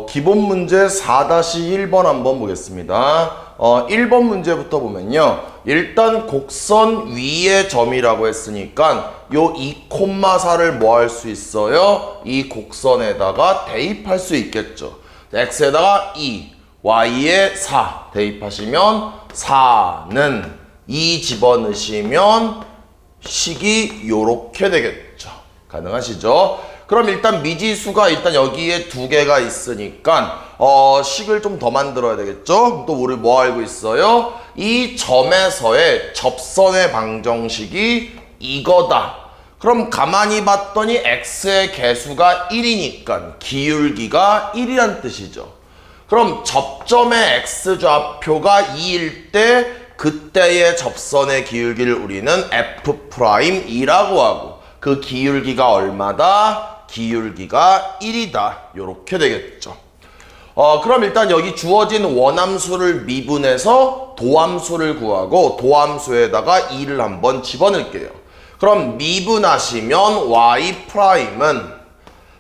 기본 문제 4-1번 한번 보겠습니다. 1번 문제부터 보면요. 일단 곡선 위의 점이라고 했으니까 요 2,4를 뭐 할 수 있어요? 이 곡선에다가 대입할 수 있겠죠. x에다가 2, y에 4 대입하시면 4는 2 집어넣으시면 식이 요렇게 되겠죠. 가능하시죠? 그럼 일단 미지수가 일단 여기에 두 개가 있으니까 식을 좀 더 만들어야 되겠죠? 또 우리 뭐 알고 있어요? 이 점에서의 접선의 방정식이 이거다. 그럼 가만히 봤더니 x의 개수가 1이니까 기울기가 1이란 뜻이죠. 그럼 접점의 x좌표가 2일 때 그때의 접선의 기울기를 우리는 F'이라고 하고 그 기울기가 얼마다? 기울기가 1이다. 요렇게 되겠죠. 그럼 일단 여기 주어진 원함수를 미분해서 도함수를 구하고 도함수에다가 2를 한번 집어넣을게요. 그럼 미분하시면 y'은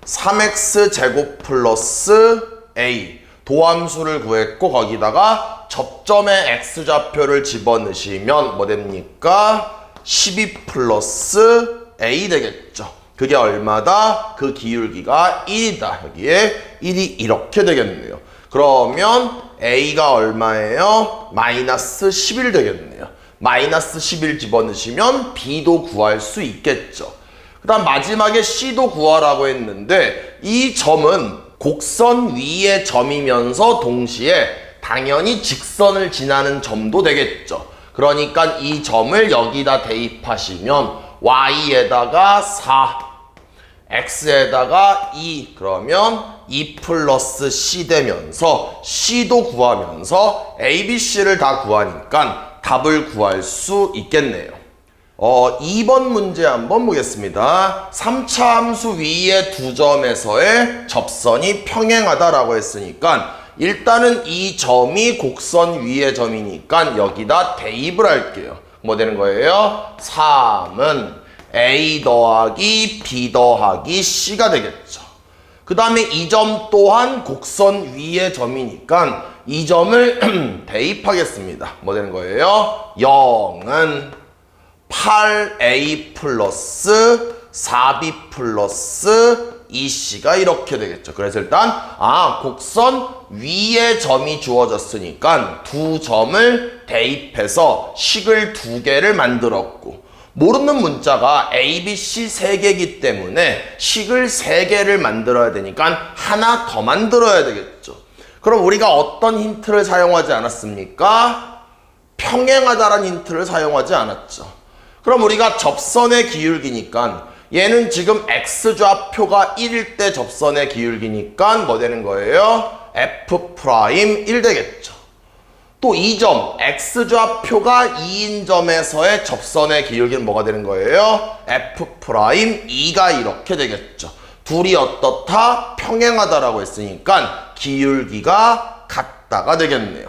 3x제곱 플러스 a 도함수를 구했고 거기다가 접점의 x좌표를 집어넣으시면 뭐 됩니까? 12 플러스 a 되겠죠. 그게 얼마다? 그 기울기가 1이다. 여기에 1이 이렇게 되겠네요. 그러면 a가 얼마예요? 마이너스 11 되겠네요. 마이너스 11 집어넣으시면 b도 구할 수 있겠죠. 그 다음 마지막에 c도 구하라고 했는데 이 점은 곡선 위의 점이면서 동시에 당연히 직선을 지나는 점도 되겠죠. 그러니까 이 점을 여기다 대입하시면 y에다가 4, x에다가 2 그러면 2 플러스 c 되면서 c도 gu하면서 a, b, c를 다 구하니까 답을 구할 수 있겠네요. 2번 문제 한번 보겠습니다. 3차 함수 위의 두 점에서의 접선이 평행하다라고 했으니까 일단은 이 점이 곡선 위의 점이니까 여기다 대입을 할게요. 뭐 되는 거예요? 3은 a 더하기 b 더하기 c가 되겠죠. 그 다음에 이 점 또한 곡선 위의 점이니까 이 점을 대입하겠습니다. 뭐 되는 거예요? 0은 8a 플러스 4b 플러스 2c가 이렇게 되겠죠. 그래서 일단 곡선 위에 점이 주어졌으니까 두 점을 대입해서 식을 두 개를 만들었고 모르는 문자가 a, b, c 세 개이기 때문에 식을 세 개를 만들어야 되니까 하나 더 만들어야 되겠죠. 그럼 우리가 어떤 힌트를 사용하지 않았습니까? 평행하다라는 힌트를 사용하지 않았죠. 그럼 우리가 접선의 기울기니까 얘는 지금 x좌표가 1일 때 접선의 기울기니까 뭐 되는 거예요? F'1 되겠죠. 또 이 점 x좌표가 2인 점에서의 접선의 기울기는 뭐가 되는 거예요? F'2가 이렇게 되겠죠. 둘이 어떻다? 평행하다라고 했으니까 기울기가 같다가 되겠네요.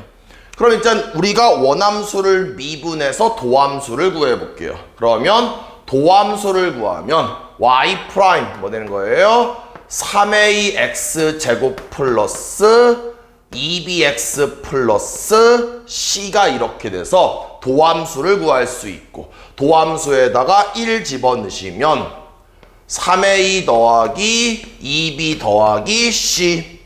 그럼 일단 우리가 원함수를 미분해서 도함수를 구해볼게요. 그러면 도함수를 구하면 y' 뭐 되는 거예요? 3ax 제곱 플러스 2bx 플러스 c가 이렇게 돼서 도함수를 구할 수 있고 도함수에다가 1 집어넣으시면 3a 더하기 2b 더하기 c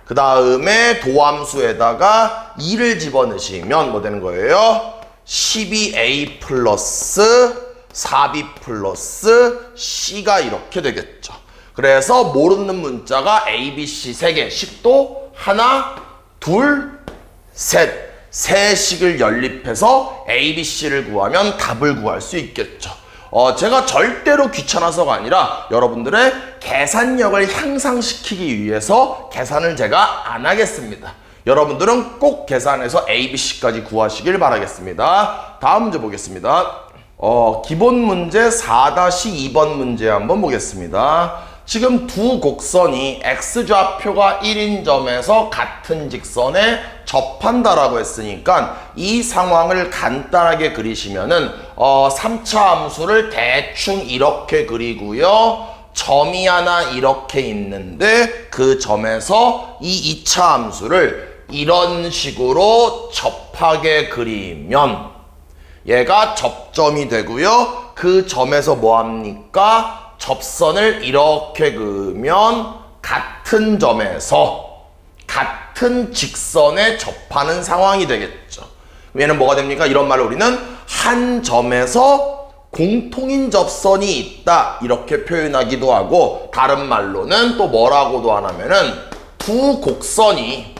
그 다음에 도함수에다가 2를 집어넣으시면 뭐 되는 거예요? 12a 플러스 4b 플러스 c가 이렇게 되겠죠. 그래서 모르는 문자가 a, b, c 3개 식도 하나, 둘, 셋 세 식을 연립해서 a, b, c를 구하면 답을 구할 수 있겠죠. 제가 절대로 귀찮아서가 아니라 여러분들의 계산력을 향상시키기 위해서 계산을 제가 안 하겠습니다. 여러분들은 꼭 계산해서 a, b, c까지 구하시길 바라겠습니다. 다음 문제 보겠습니다. 기본 문제 4-2번 문제 한번 보겠습니다. 지금 두 곡선이 x좌표가 1인 점에서 같은 직선에 접한다라고 했으니까 이 상황을 간단하게 그리시면은 3차 함수를 대충 이렇게 그리고요. 점이 하나 이렇게 있는데 그 점에서 이 2차 함수를 이런 식으로 접하게 그리면 얘가 접점이 되고요. 그 점에서 뭐합니까? 접선을 이렇게 그으면 같은 점에서 같은 직선에 접하는 상황이 되겠죠. 얘는 뭐가 됩니까? 이런 말을 우리는 한 점에서 공통인 접선이 있다 이렇게 표현하기도 하고, 다른 말로는 또 뭐라고도 하냐면은 두 곡선이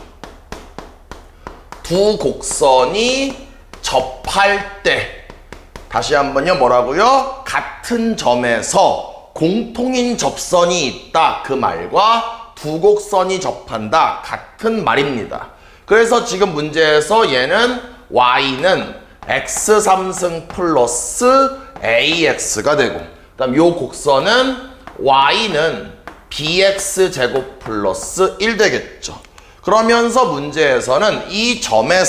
접할 때, 다시 한번요, 뭐라고요? 같은 점에서 공통인 접선이 있다 그 말과 두 곡선이 접한다 같은 말입니다. 그래서 지금 문제에서 얘는 y는 x 3승 플러스 ax가 되고, 그 다음 요 곡선은 y는 bx 제곱 플러스 1 되겠죠. 그러면서 문제에서는 이 점의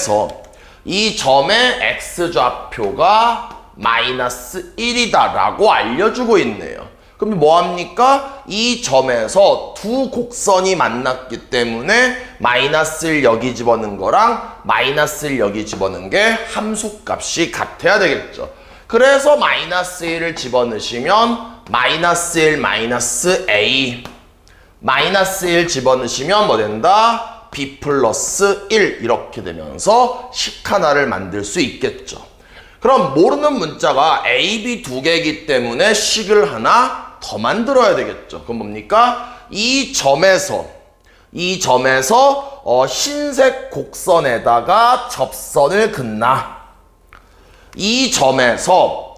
x좌표가 마이너스 1이다 라고 알려주고 있네요. 그럼 뭐합니까? 이 점에서 두 곡선이 만났기 때문에 마이너스를 여기 집어넣은 거랑 마이너스를 여기 집어넣은 게 함수값이 같아야 되겠죠. 그래서 마이너스 1을 집어넣으시면 마이너스 1 마이너스 a, 마이너스 1 집어넣으시면 뭐 된다? b 플러스 1 이렇게 되면서 식 하나를 만들 수 있겠죠. 그럼 모르는 문자가 a, b 두 개이기 때문에 식을 하나 더 만들어야 되겠죠. 그럼 뭡니까? 이 점에서 흰색 곡선에다가 접선을 긋나, 이 점에서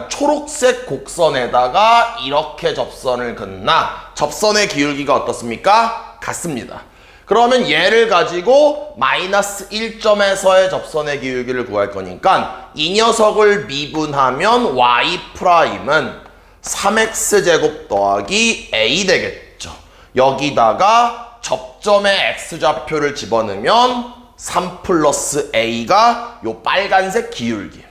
초록색 곡선에다가 이렇게 접선을 긋나, 접선의 기울기가 어떻습니까? 같습니다. 그러면 얘를 가지고 마이너스 1점에서의 접선의 기울기를 구할 거니까 이 녀석을 미분하면 y''은 3x제곱 더하기 a 되겠죠. 여기다가 접점의 x좌표를 집어넣으면 3 플러스 a가 요 빨간색 기울기.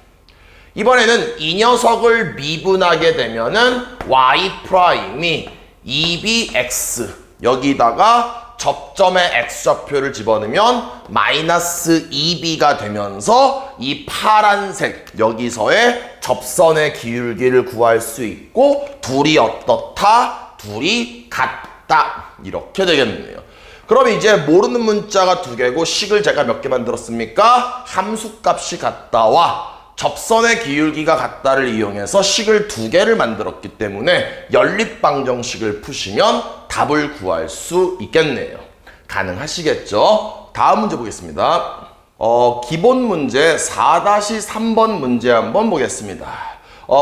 이번에는 이 녀석을 미분하게 되면은 y''이 2bx, 여기다가 접점의 x좌표를 집어넣으면 마이너스 2b가 되면서 이 파란색 여기서의 접선의 기울기를 구할 수 있고, 둘이 어떻다? 둘이 같다 이렇게 되겠네요. 그럼 이제 모르는 문자가 두 개고 식을 제가 몇 개 만들었습니까? 함수값이 같다와 접선의 기울기가 같다를 이용해서 식을 두 개를 만들었기 때문에 연립방정식을 푸시면 답을 구할 수 있겠네요. 가능하시겠죠? 다음 문제 보겠습니다. 기본 문제 4-3번 문제 한번 보겠습니다.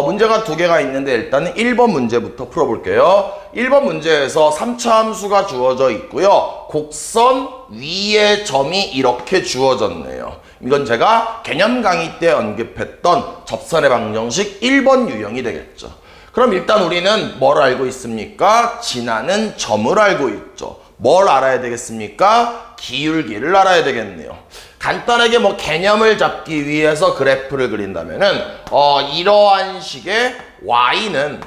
문제가 두 개가 있는데 일단은 1번 문제부터 풀어볼게요. 1번 문제에서 3차 함수가 주어져 있고요. 곡선 위에 점이 이렇게 주어졌네요. 이건 제가 개념 강의 때 언급했던 접선의 방정식 1번 유형이 되겠죠. 그럼 일단 우리는 뭘 알고 있습니까? 지나는 점을 알고 있죠. 뭘 알아야 되겠습니까? 기울기를 알아야 되겠네요. 간단하게 뭐 개념을 잡기 위해서 그래프를 그린다면은 이러한 식의 y는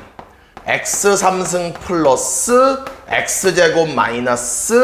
x 3승 플러스 x제곱 마이너스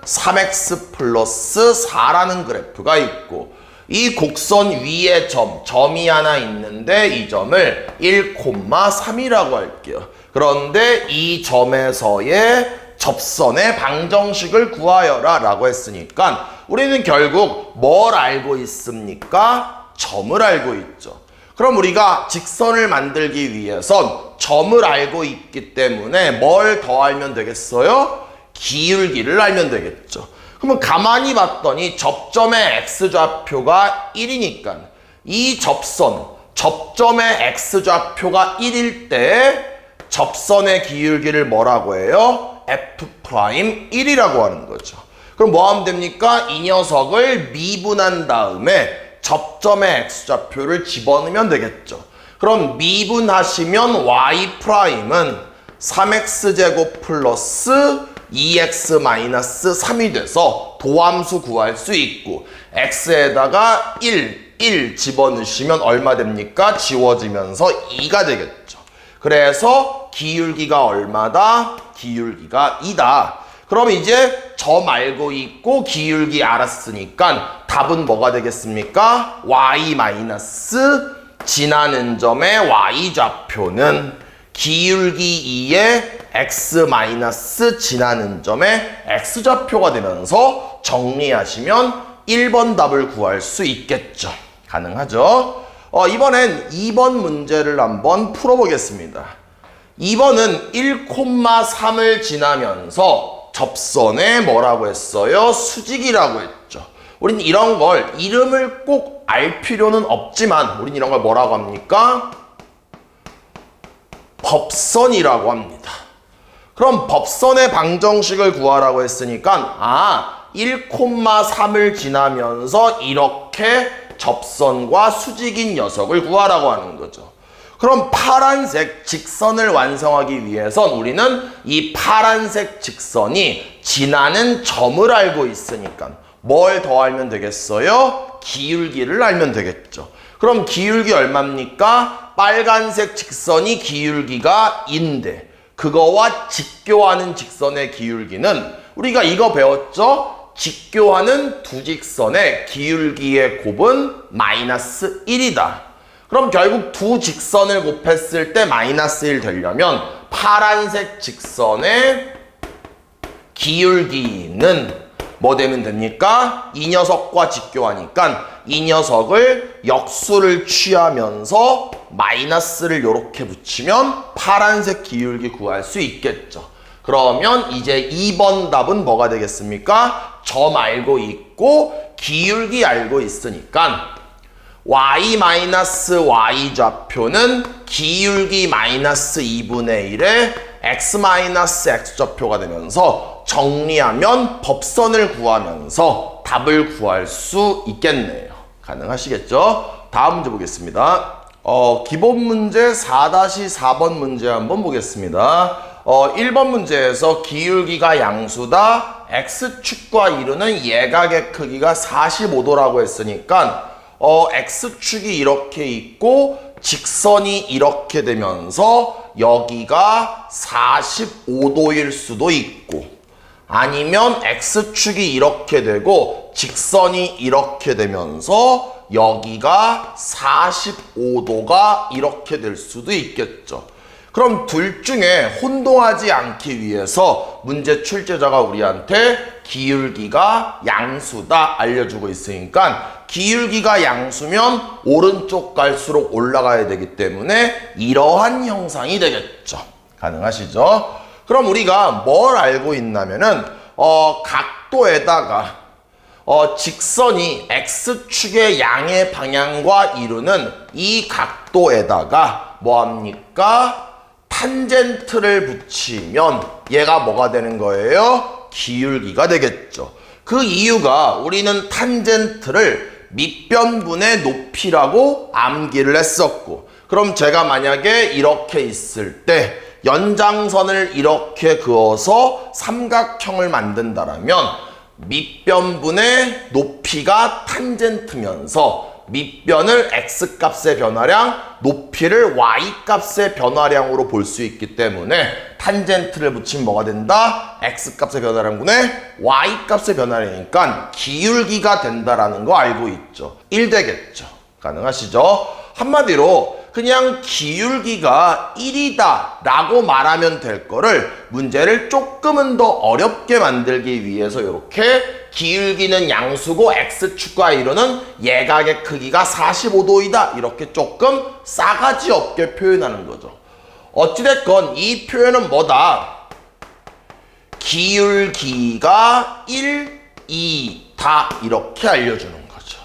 3x 플러스 4라는 그래프가 있고, 이 곡선 위에 점이 하나 있는데 이 점을 1,3이라고 할게요. 그런데 이 점에서의 접선의 방정식을 구하여라 라고 했으니까 우리는 결국 뭘 알고 있습니까? 점을 알고 있죠. 그럼 우리가 직선을 만들기 위해선 점을 알고 있기 때문에 뭘 더 알면 되겠어요? 기울기를 알면 되겠죠. 그러면 가만히 봤더니 접점의 x좌표가 1이니까 이 접점의 x좌표가 1일 때 접선의 기울기를 뭐라고 해요? f'1이라고 하는 거죠. 그럼 뭐 하면 됩니까? 이 녀석을 미분한 다음에 접점의 x좌표를 집어넣으면 되겠죠. 그럼 미분하시면 y''은 3x제곱 플러스 2x 마이너스 3이 돼서 도함수 구할 수 있고, x에다가 1 집어넣으시면 얼마 됩니까? 지워지면서 2가 되겠죠. 그래서 기울기가 얼마다? 기울기가 2다. 그럼 이제 점 알고 있고 기울기 알았으니까 답은 뭐가 되겠습니까? y 마이너스 지나는 점의 y좌표는 기울기 2의 x 마이너스 지나는 점의 x좌표가 되면서 정리하시면 1번 답을 구할 수 있겠죠. 가능하죠? 이번엔 2번 문제를 한번 풀어보겠습니다. 2번은 1,3을 지나면서 접선에 뭐라고 했어요? 수직이라고 했죠. 우린 이런 걸 이름을 꼭 알 필요는 없지만 우린 이런 걸 뭐라고 합니까? 법선이라고 합니다. 그럼 법선의 방정식을 구하라고 했으니까 1,3을 지나면서 이렇게 접선과 수직인 녀석을 구하라고 하는 거죠. 그럼 파란색 직선을 완성하기 위해선 우리는 이 파란색 직선이 지나는 점을 알고 있으니까 뭘 더 알면 되겠어요? 기울기를 알면 되겠죠. 그럼 기울기 얼마입니까? 빨간색 직선이 기울기가 2인데 그거와 직교하는 직선의 기울기는 우리가 이거 배웠죠? 직교하는 두 직선의 기울기의 곱은 마이너스 1이다. 그럼 결국 두 직선을 곱했을 때 마이너스 1 되려면 파란색 직선의 기울기는 뭐 되면 됩니까? 이 녀석과 직교하니까 이 녀석을 역수를 취하면서 마이너스를 이렇게 붙이면 파란색 기울기 구할 수 있겠죠. 그러면 이제 2번 답은 뭐가 되겠습니까? 점 알고 있고 기울기 알고 있으니까 y-y 좌표는 기울기 마이너스 2분의 1의 x-x좌표가 되면서 정리하면 법선을 구하면서 답을 구할 수 있겠네요. 가능하시겠죠? 다음 문제 보겠습니다. 기본 문제 4-4번 문제 한번 보겠습니다. 1번 문제에서 기울기가 양수다. x축과 이루는 예각의 크기가 45도라고 했으니까 x축이 이렇게 있고 직선이 이렇게 되면서 여기가 45도일 수도 있고 아니면 x축이 이렇게 되고 직선이 이렇게 되면서 여기가 45도가 이렇게 될 수도 있겠죠. 그럼 둘 중에 혼동하지 않기 위해서 문제 출제자가 우리한테 기울기가 양수다 알려주고 있으니까 기울기가 양수면 오른쪽 갈수록 올라가야 되기 때문에 이러한 형상이 되겠죠. 가능하시죠? 그럼 우리가 뭘 알고 있냐면은 각도에다가 직선이 x축의 양의 방향과 이루는 이 각도에다가 뭐합니까? 탄젠트를 붙이면 얘가 뭐가 되는 거예요? 기울기가 되겠죠. 그 이유가 우리는 탄젠트를 밑변분의 높이라고 암기를 했었고 그럼 제가 만약에 이렇게 있을 때 연장선을 이렇게 그어서 삼각형을 만든다라면 밑변분의 높이가 탄젠트면서 밑변을 x값의 변화량, 높이를 y값의 변화량으로 볼 수 있기 때문에 탄젠트를 붙이면 뭐가 된다? x값의 변화량분의 y값의 변화량이니까 기울기가 된다라는 거 알고 있죠. 1 되겠죠. 가능하시죠? 한마디로 그냥 기울기가 1이다 라고 말하면 될 거를 문제를 조금은 더 어렵게 만들기 위해서 이렇게 기울기는 양수고 x축과 이루는 예각의 크기가 45도이다 이렇게 조금 싸가지 없게 표현하는 거죠. 어찌됐건 이 표현은 뭐다? 기울기가 1, 2다 이렇게 알려주는 거죠.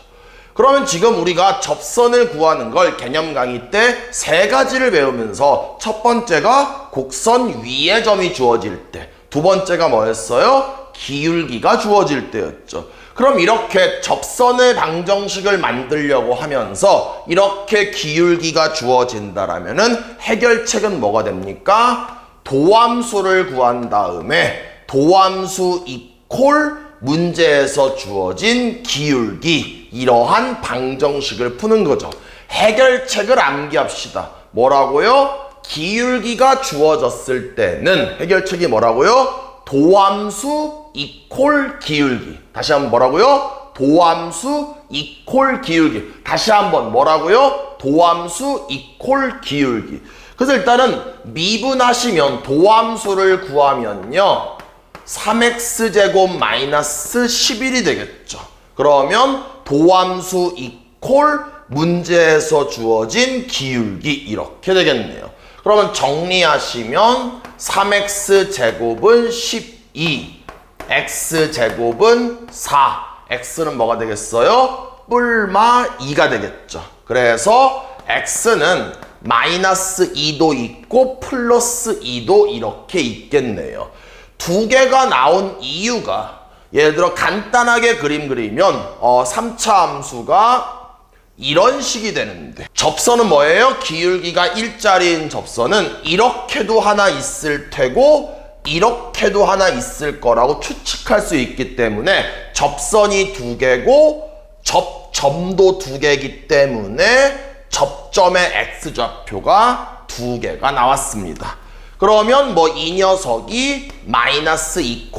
그러면 지금 우리가 접선을 구하는 걸 개념 강의 때 세 가지를 배우면서 첫 번째가 곡선 위에 점이 주어질 때, 두 번째가 뭐였어요? 기울기가 주어질 때였죠. 그럼 이렇게 접선의 방정식을 만들려고 하면서 이렇게 기울기가 주어진다라면은 해결책은 뭐가 됩니까? 도함수를 구한 다음에 도함수 이퀄 문제에서 주어진 기울기 이러한 방정식을 푸는 거죠. 해결책을 암기합시다. 뭐라고요? 기울기가 주어졌을 때는 해결책이 뭐라고요? 도함수 이퀄 기울기. 다시 한번 뭐라고요? 도함수 이퀄 기울기. 다시 한번 뭐라고요? 도함수 이퀄 기울기. 그래서 일단은 미분하시면 도함수를 구하면요 3x제곱 마이너스 11이 되겠죠. 그러면 도함수 이퀄 문제에서 주어진 기울기 이렇게 되겠네요. 그러면 정리하시면 3x제곱은 12, x제곱은 4, x는 뭐가 되겠어요? 뿔마 2가 되겠죠. 그래서 x는 마이너스 2도 있고 플러스 2도 이렇게 있겠네요. 두 개가 나온 이유가 예를 들어 간단하게 그림 그리면 3차 함수가 이런 식이 되는데 접선은 뭐예요? 기울기가 1짜리인 접선은 이렇게도 하나 있을 테고 이렇게도 하나 있을 거라고 추측할 수 있기 때문에 접선이 두 개고 접점도 두 개이기 때문에 접점의 x좌표가 두 개가 나왔습니다. 그러면 뭐 이 녀석이 마이너스 2,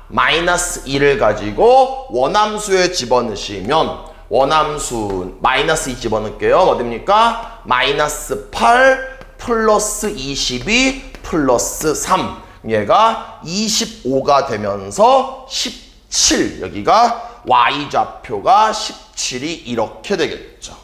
마이너스 1을 가지고 원함수에 집어넣으시면 원함수 마이너스 2 집어넣을게요. 뭐 됩니까? 마이너스 8 플러스 22 플러스 3 얘가 25가 되면서 17 여기가 y좌표가 17이 이렇게 되겠죠.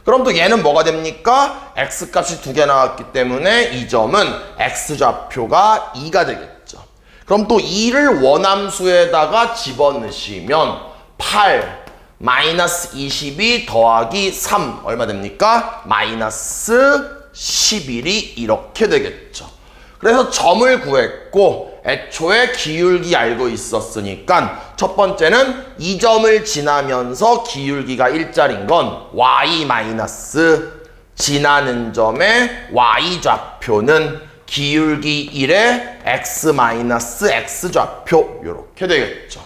그럼 또 얘는 뭐가 됩니까? x값이 두 개 나왔기 때문에 이 점은 x좌표가 2가 되겠죠. 그럼 또 2를 원함수에다가 집어넣으시면 8 마이너스 22 더하기 3 얼마 됩니까? 마이너스 11이 이렇게 되겠죠. 그래서 점을 구했고 애초에 기울기 알고 있었으니까 첫 번째는 이 점을 지나면서 기울기가 1짜리인 건 y 마이너스 지나는 점의 y좌표는 기울기 1의 x 마이너스 x좌표 이렇게 되겠죠.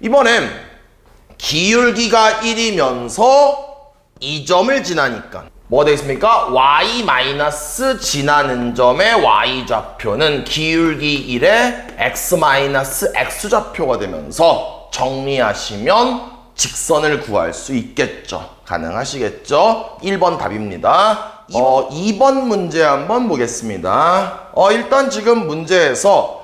이번엔 기울기가 1이면서 이 점을 지나니까 뭐가 되겠습니까? y 마이너스 지나는 점의 y좌표는 기울기 1의 x 마이너스 x좌표가 되면서 정리하시면 직선을 구할 수 있겠죠. 가능하시겠죠? 1번 답입니다. 2번 문제 한번 보겠습니다. 일단 지금 문제에서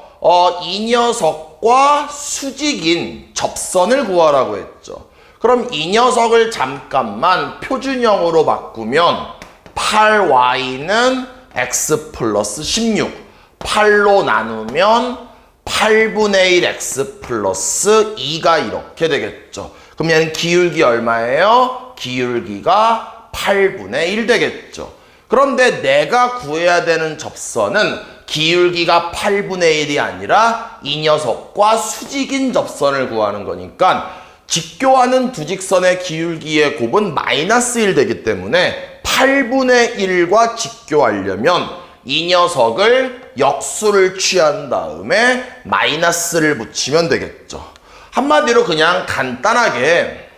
이 녀석과 수직인 접선을 구하라고 했죠. 그럼 이 녀석을 잠깐만 표준형으로 바꾸면 8y는 x 플러스 16 8로 나누면 8분의 1 x 플러스 2가 이렇게 되겠죠. 그럼 얘는 기울기 얼마예요? 기울기가 8분의 1 되겠죠. 그런데 내가 구해야 되는 접선은 기울기가 8분의 1이 아니라 이 녀석과 수직인 접선을 구하는 거니까 직교하는 두 직선의 기울기의 곱은 마이너스 1 되기 때문에 8분의 1과 직교하려면 이 녀석을 역수를 취한 다음에 마이너스를 붙이면 되겠죠. 한마디로 그냥 간단하게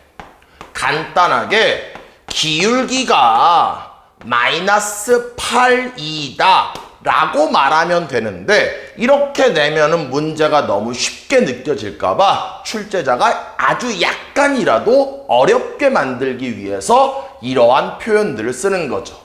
기울기가 마이너스 8이다 라고 말하면 되는데 이렇게 내면은 문제가 너무 쉽게 느껴질까봐 출제자가 아주 약간이라도 어렵게 만들기 위해서 이러한 표현들을 쓰는 거죠.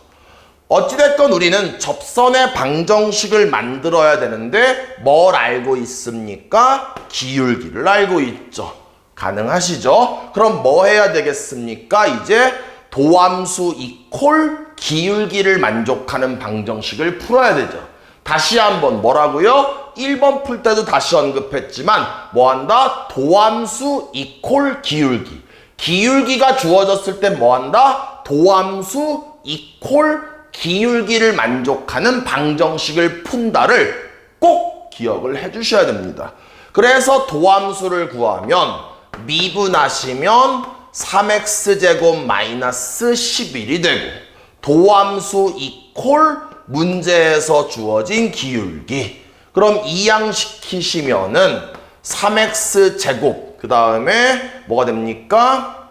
어찌됐건 우리는 접선의 방정식을 만들어야 되는데 뭘 알고 있습니까? 기울기를 알고 있죠. 가능하시죠? 그럼 뭐 해야 되겠습니까? 이제 도함수 이퀄 기울기를 만족하는 방정식을 풀어야 되죠. 다시 한번 뭐라고요? 1번 풀 때도 다시 언급했지만 뭐한다? 도함수 이퀄 기울기. 기울기가 주어졌을 때 뭐한다? 도함수 이퀄 기울기를 만족하는 방정식을 푼다를 꼭 기억을 해주셔야 됩니다. 그래서 도함수를 구하면 미분하시면 3x제곱 마이너스 11이 되고 도함수 이퀄 문제에서 주어진 기울기. 그럼 이항시키시면은 3x제곱 그 다음에 뭐가 됩니까?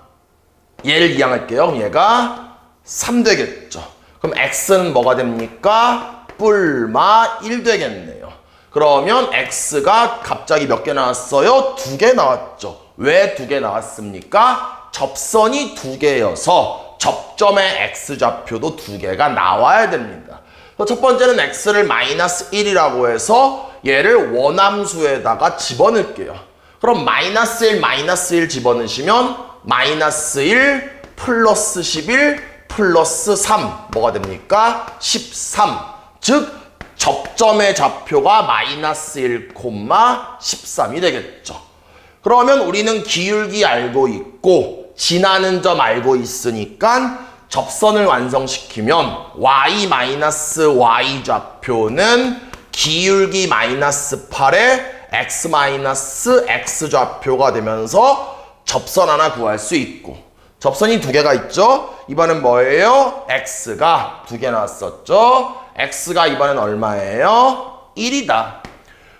얘를 이항할게요. 그럼 얘가 3 되겠죠. 그럼 x는 뭐가 됩니까? 약불마 1 되겠네요. 그러면 x가 갑자기 몇 개 나왔어요? 2개 나왔죠. 왜 2개 나왔습니까? 접선이 2개여서 접점의 x좌표도 2개가 나와야 됩니다. 첫 번째는 x를 마이너스 1이라고 해서 얘를 원함수에다가 집어넣을게요. 그럼 마이너스 1, 마이너스 1 집어넣으시면 마이너스 1 플러스 11 플러스 3 뭐가 됩니까? 13. 즉 접점의 좌표가 마이너스 1, 13이 되겠죠. 그러면 우리는 기울기 알고 있고 지나는 점 알고 있으니까 접선을 완성시키면 y-y 좌표는 기울기 마이너스 8에 x 좌표가 되면서 접선 하나 구할 수 있고, 접선이 2개가 있죠? 이번엔 뭐예요? x가 2개 나왔었죠? x가 이번엔 얼마예요? 1이다.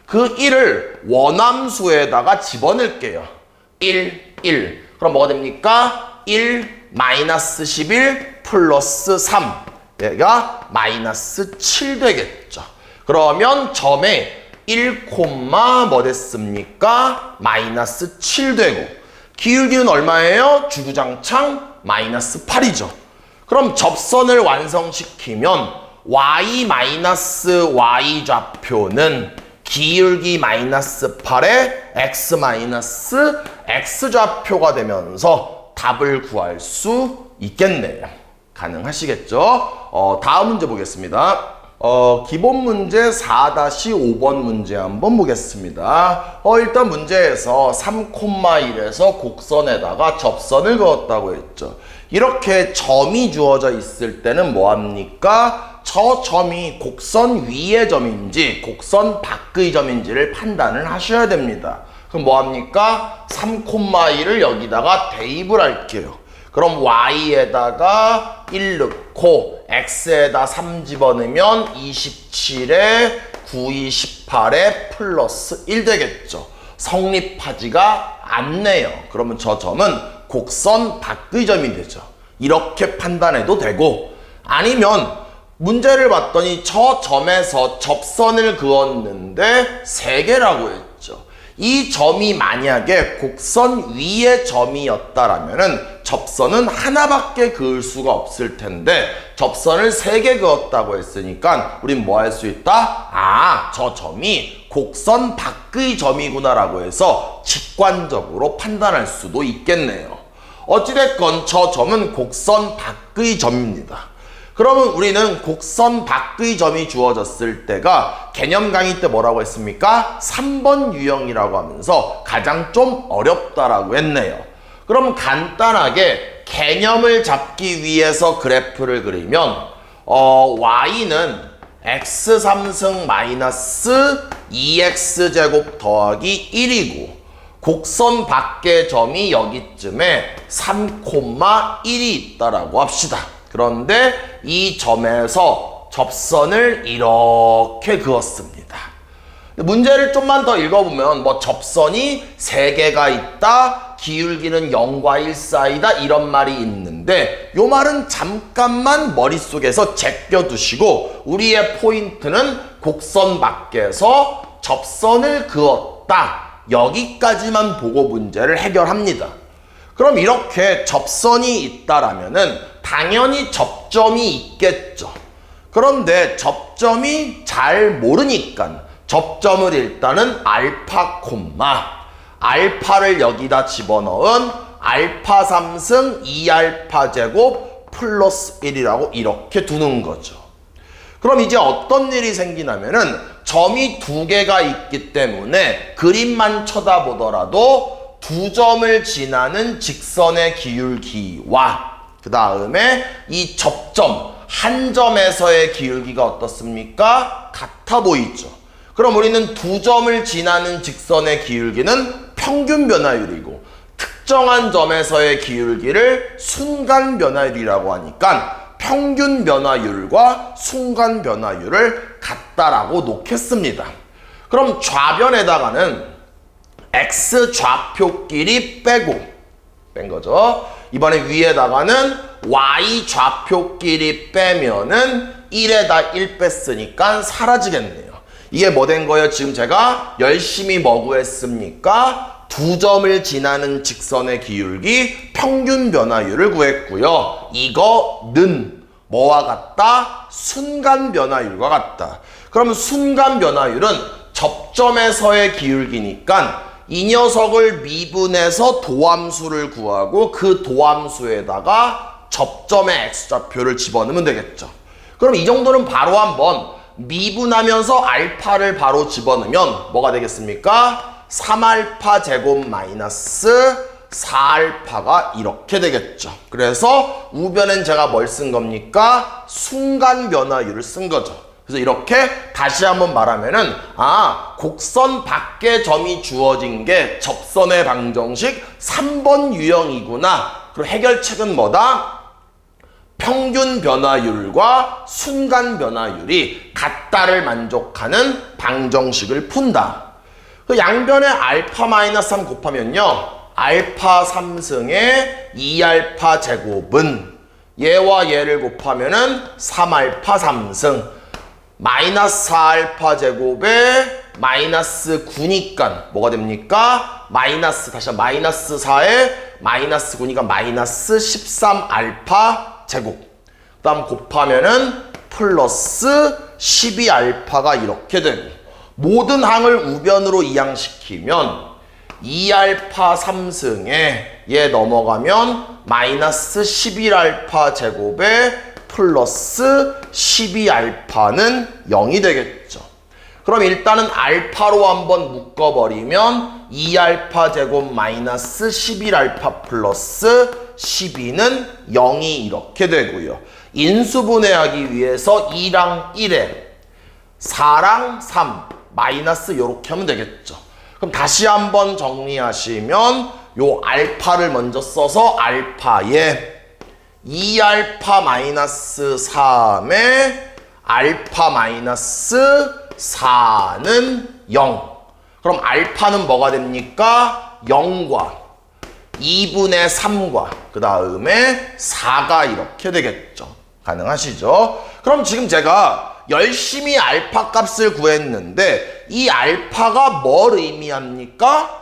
그 1을 원함수에다가 집어넣을게요. 1, 1. 그럼 뭐가 됩니까? 1 마이너스 11 플러스 3. 얘가 마이너스 7 되겠죠. 그러면 점에 1, 뭐 됐습니까? 마이너스 7 되고, 기울기는 얼마예요? 주구장창 마이너스 8이죠. 그럼 접선을 완성시키면 y-y 좌표는 기울기 마이너스 8에 x 좌표가 되면서 답을 구할 수 있겠네요. 가능하시겠죠? 다음 문제 보겠습니다. 기본 문제 4-5번 문제 한번 보겠습니다. 일단 문제에서 3,1에서 곡선에다가 접선을 그었다고 했죠. 이렇게 점이 주어져 있을 때는 뭐합니까? 저 점이 곡선 위의 점인지 곡선 밖의 점인지를 판단을 하셔야 됩니다. 그럼 뭐합니까? 3,1을 여기다가 대입을 할게요. 그럼 y에다가 1 넣고 x에다 3 집어넣으면 27에 9, 18에 플러스 1 되겠죠. 성립하지가 않네요. 그러면 저 점은 곡선 밖의 점이 되죠. 이렇게 판단해도 되고, 아니면 문제를 봤더니 저 점에서 접선을 그었는데 3개라고 했죠. 이 점이 만약에 곡선 위의 점이었다라면은 접선은 하나밖에 그을 수가 없을 텐데 접선을 3개 그었다고 했으니까 우린 뭐 할 수 있다? 저 점이 곡선 밖의 점이구나라고 해서 직관적으로 판단할 수도 있겠네요. 어찌됐건 저 점은 곡선 밖의 점입니다. 그러면 우리는 곡선 밖의 점이 주어졌을 때가 개념 강의 때 뭐라고 했습니까? 3번 유형이라고 하면서 가장 좀 어렵다라고 했네요. 그럼 간단하게 개념을 잡기 위해서 그래프를 그리면 y는 x3승 마이너스 2x제곱 더하기 1이고 곡선 밖의 점이 여기쯤에 3,1이 있다라고 합시다. 그런데 이 점에서 접선을 이렇게 그었습니다. 문제를 좀만 더 읽어보면 뭐 접선이 3개가 있다, 기울기는 0과 1 사이다 이런 말이 있는데 요 말은 잠깐만 머릿속에서 제껴두시고 우리의 포인트는 곡선 밖에서 접선을 그었다. 여기까지만 보고 문제를 해결합니다. 그럼 이렇게 접선이 있다라면은 당연히 접점이 있겠죠. 그런데 접점이 잘 모르니까 접점을 일단은 알파 콤마 알파를 여기다 집어넣은 알파 3승 2알파 제곱 플러스 1이라고 이렇게 두는 거죠. 그럼 이제 어떤 일이 생기냐면은 점이 2개가 있기 때문에 그림만 쳐다보더라도 2점을 지나는 직선의 기울기와 그 다음에 이 접점 한 점에서의 기울기가 어떻습니까? 같아 보이죠. 그럼 우리는 2점을 지나는 직선의 기울기는 평균 변화율이고 특정한 점에서의 기울기를 순간 변화율이라고 하니까 평균 변화율과 순간 변화율을 같다라고 놓겠습니다. 그럼 좌변에다가는 x 좌표끼리 뺀 거죠. 이번에 위에다가는 y 좌표끼리 빼면은 1에다 1 뺐으니까 사라지겠네요. 이게 뭐 된 거예요? 지금 제가 열심히 뭐 구했습니까? 2점을 지나는 직선의 기울기 평균 변화율을 구했고요. 이거는 뭐와 같다? 순간 변화율과 같다. 그럼 순간 변화율은 접점에서의 기울기니까 이 녀석을 미분해서 도함수를 구하고 그 도함수에다가 접점의 x좌표를 집어넣으면 되겠죠. 그럼 이 정도는 바로 한번 미분하면서 알파를 바로 집어넣으면 뭐가 되겠습니까? 3알파 제곱 마이너스 4알파가 이렇게 되겠죠. 그래서 우변엔 제가 뭘 쓴 겁니까? 순간 변화율을 쓴 거죠. 그래서 이렇게 다시 한번 말하면은 곡선 밖에 점이 주어진 게 접선의 방정식 3번 유형이구나. 그리고 해결책은 뭐다? 평균 변화율과 순간 변화율이 같다를 만족하는 방정식을 푼다. 그 양변에 알파 마이너스 3 곱하면요. 알파 3승에 2알파 제곱은 얘와 얘를 곱하면은 3알파 3승 마이너스 4알파 제곱에 마이너스 9니까 뭐가 됩니까? 다시 마이너스 4에 마이너스 9니까 마이너스 13알파 제곱. 그 다음 곱하면은 플러스 12알파가 이렇게 되고 모든 항을 우변으로 이항시키면 2알파 3승에 얘 넘어가면 마이너스 11알파 제곱에 플러스 12알파는 0이 되겠죠. 그럼 일단은 알파로 한번 묶어버리면 2알파 제곱 마이너스 11알파 플러스 12는 0이 이렇게 되고요. 인수분해하기 위해서 2랑 1에 4랑 3 마이너스 이렇게 하면 되겠죠. 그럼 다시 한번 정리하시면 요 알파를 먼저 써서 알파에 2알파 마이너스 3에 알파 마이너스 4는 0. 그럼 알파는 뭐가 됩니까? 0과 2분의 3과 그 다음에 4가 이렇게 되겠죠. 가능하시죠? 그럼 지금 제가 열심히 알파 값을 구했는데 이 알파가 뭘 의미합니까?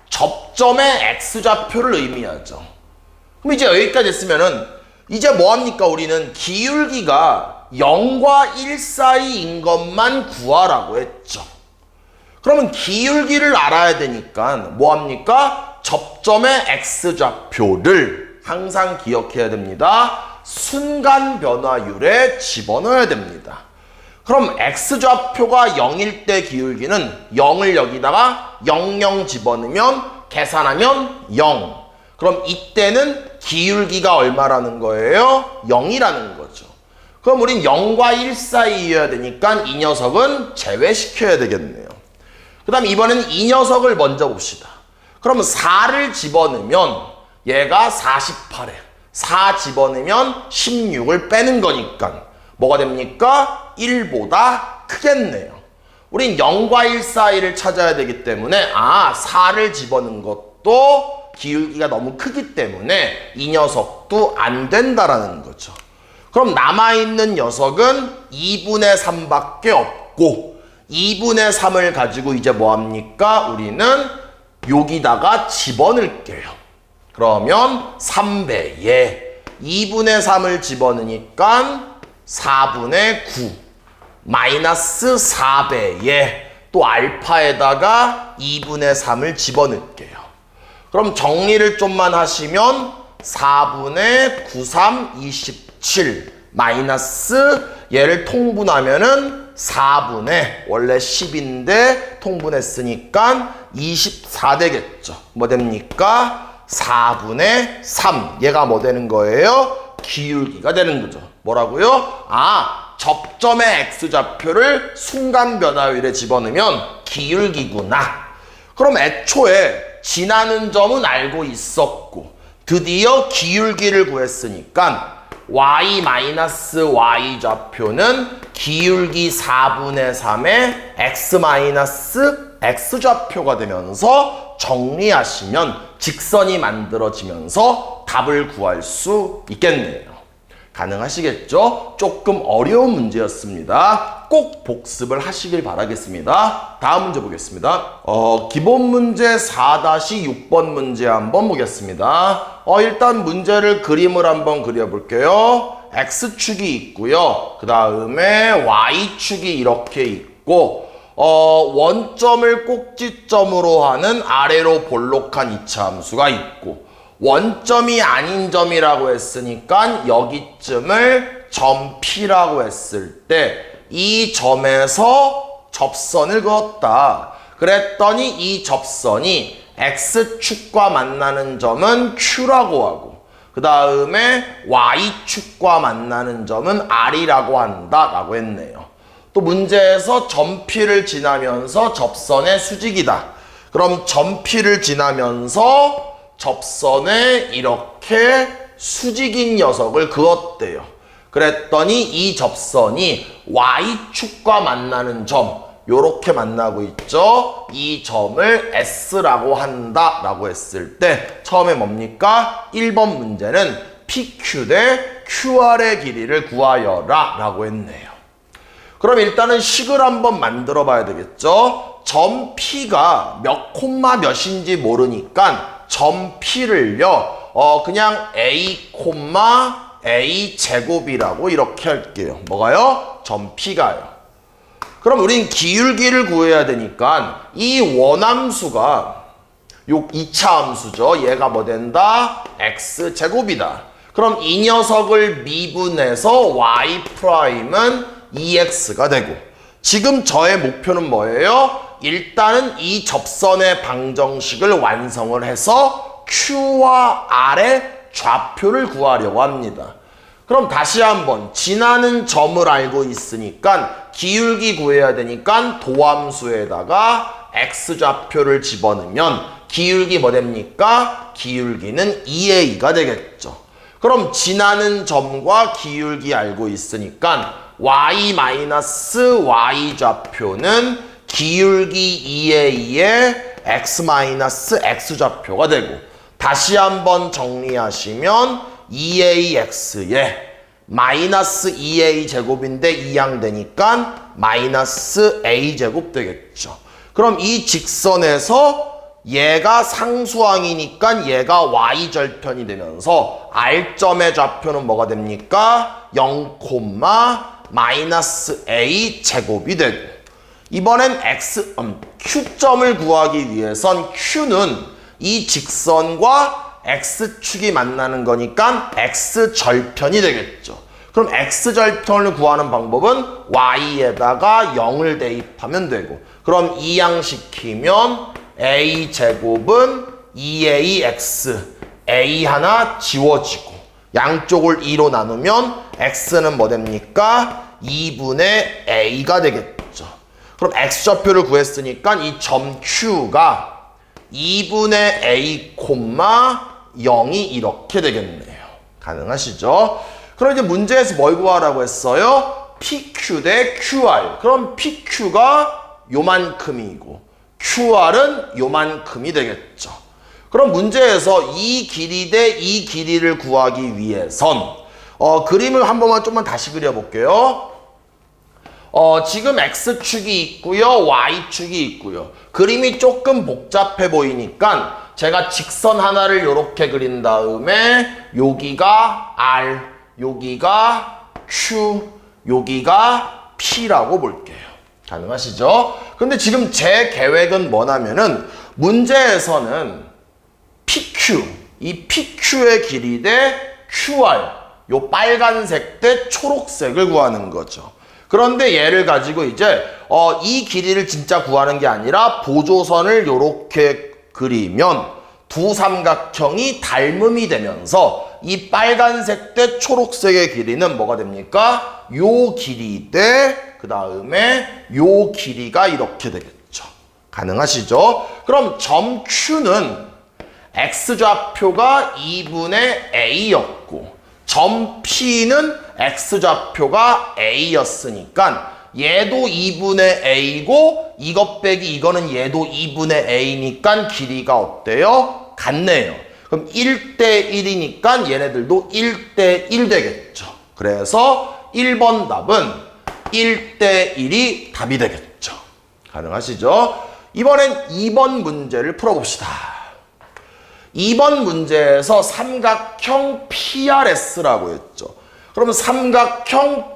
접점의 x좌표를 의미하죠. 그럼 이제 여기까지 했으면은 이제 뭐합니까? 우리는 기울기가 0과 1 사이인 것만 구하라고 했죠. 그러면 기울기를 알아야 되니까 뭐합니까? 접점의 x좌표를 항상 기억해야 됩니다. 순간 변화율에 집어넣어야 됩니다. 그럼 x좌표가 0일 때 기울기는 0을 여기다가 00 집어넣으면 계산하면 0. 그럼 이때는 기울기가 얼마라는 거예요? 0이라는 거죠. 그럼 우린 0과 1 사이여야 되니까 이 녀석은 제외시켜야 되겠네요. 그 다음 이번에는 이 녀석을 먼저 봅시다. 그러면 4를 집어넣으면 얘가 48에 4 집어넣으면 16을 빼는 거니까 뭐가 됩니까? 1보다 크겠네요. 우린 0과 1 사이를 찾아야 되기 때문에 4를 집어넣은 것도 기울기가 너무 크기 때문에 이 녀석도 안 된다라는 거죠. 그럼 남아있는 녀석은 2분의 3밖에 없고 2분의 3을 가지고 이제 뭐합니까? 우리는 여기다가 집어넣을게요. 그러면 3배에 2분의 3을 집어넣으니까 4분의 9 마이너스 4배에 또 알파에다가 2분의 3을 집어넣을게요. 그럼 정리를 좀만 하시면 4분의 9, 3, 27 마이너스 얘를 통분하면은 4분의 원래 10인데 통분했으니까 24 되겠죠. 뭐 됩니까? 4분의 3. 얘가 뭐 되는 거예요? 기울기가 되는 거죠. 뭐라고요? 접점의 x좌표를 순간 변화율에 집어넣으면 기울기구나. 그럼 애초에 지나는 점은 알고 있었고 드디어 기울기를 구했으니까 y-y 좌표는 기울기 4분의 3의 x 좌표가 되면서 정리하시면 직선이 만들어지면서 답을 구할 수 있겠네요. 가능하시겠죠? 조금 어려운 문제였습니다. 꼭 복습을 하시길 바라겠습니다. 다음 문제 보겠습니다. 기본 문제 4-6번 문제 한번 보겠습니다. 일단 문제를 그림을 한번 그려볼게요. X축이 있고요. 그 다음에 Y축이 이렇게 있고 원점을 꼭지점으로 하는 아래로 볼록한 이차 함수가 있고 원점이 아닌 점이라고 했으니까 여기쯤을 점 P라고 했을 때 이 점에서 접선을 그었다. 그랬더니 이 접선이 X축과 만나는 점은 Q라고 하고 그 다음에 Y축과 만나는 점은 R이라고 한다 라고 했네요. 또 문제에서 점 P를 지나면서 접선의 수직이다. 그럼 점 P를 지나면서 접선에 이렇게 수직인 녀석을 그었대요. 그랬더니 이 접선이 Y축과 만나는 점 요렇게 만나고 있죠. 이 점을 S라고 한다 라고 했을 때 처음에 뭡니까? 1번 문제는 PQ 대 QR의 길이를 구하여라 라고 했네요. 그럼 일단은 식을 한번 만들어 봐야 되겠죠. 점 P가 몇 콤마 몇인지 모르니까 점 P를요 그냥 A 콤마 A 제곱이라고 이렇게 할게요. 뭐가요? 점 P가요. 그럼 우린 기울기를 구해야 되니까 이 원함수가 요 2차 함수죠. 얘가 뭐 된다? X 제곱이다. 그럼 이 녀석을 미분해서 Y 프라임은 2X가 되고 지금 저의 목표는 뭐예요? 일단은 이 접선의 방정식을 완성을 해서 Q와 R의 좌표를 구하려고 합니다. 그럼 다시 한번 지나는 점을 알고 있으니까 기울기 구해야 되니까 도함수에다가 X좌표를 집어넣으면 기울기 뭐 됩니까? 기울기는 2A가 되겠죠. 그럼 지나는 점과 기울기 알고 있으니까 Y-Y 좌표는 기울기 2A의 X-X좌표가 되고 다시 한번 정리하시면 2AX에 마이너스 2A 제곱인데 이항되니까 마이너스 A 제곱 되겠죠. 그럼 이 직선에서 얘가 상수항이니까 얘가 Y절편이 되면서 R점의 좌표는 뭐가 됩니까? 0, 마이너스 A 제곱이 되고 이번엔 Q점을 구하기 위해선 Q는 이 직선과 X축이 만나는 거니까 X절편이 되겠죠. 그럼 X절편을 구하는 방법은 Y에다가 0을 대입하면 되고 그럼 이항시키면 A제곱은 2AX A 하나 지워지고 양쪽을 2로 나누면 X는 뭐 됩니까? 2분의 A가 되겠죠. 그럼 X좌표를 구했으니까 이 점 Q가 2분의 A, 0이 이렇게 되겠네요. 가능하시죠? 그럼 이제 문제에서 뭘 구하라고 했어요? PQ 대 QR. 그럼 PQ가 요만큼이고 QR은 요만큼이 되겠죠. 그럼 문제에서 이 길이 대 이 길이를 구하기 위해선 그림을 한 번만 좀만 다시 그려볼게요. 지금 X축이 있고요. Y축이 있고요. 그림이 조금 복잡해 보이니까 제가 직선 하나를 이렇게 그린 다음에 여기가 R, 여기가 Q, 여기가 P라고 볼게요. 가능하시죠? 근데 지금 제 계획은 뭐냐면은 문제에서는 PQ, 이 PQ의 길이 대 QR, 요 빨간색 대 초록색을 구하는 거죠. 그런데 얘를 가지고 이제 이 길이를 진짜 구하는 게 아니라 보조선을 요렇게 그리면 두 삼각형이 닮음이 되면서 이 빨간색 대 초록색의 길이는 뭐가 됩니까? 요 길이 대 그 다음에 요 길이가 이렇게 되겠죠. 가능하시죠? 그럼 점 Q는 X좌표가 2분의 A였고 점 P는 X좌표가 A였으니까 얘도 2분의 A고 이것 빼기 이거는 얘도 2분의 A니까 길이가 어때요? 같네요. 그럼 1대 1이니까 얘네들도 1대 1 되겠죠. 그래서 1번 답은 1대1이 답이 되겠죠. 가능하시죠? 이번엔 2번 문제를 풀어봅시다. 2번 문제에서 삼각형 PRS라고 했죠. 그러면 삼각형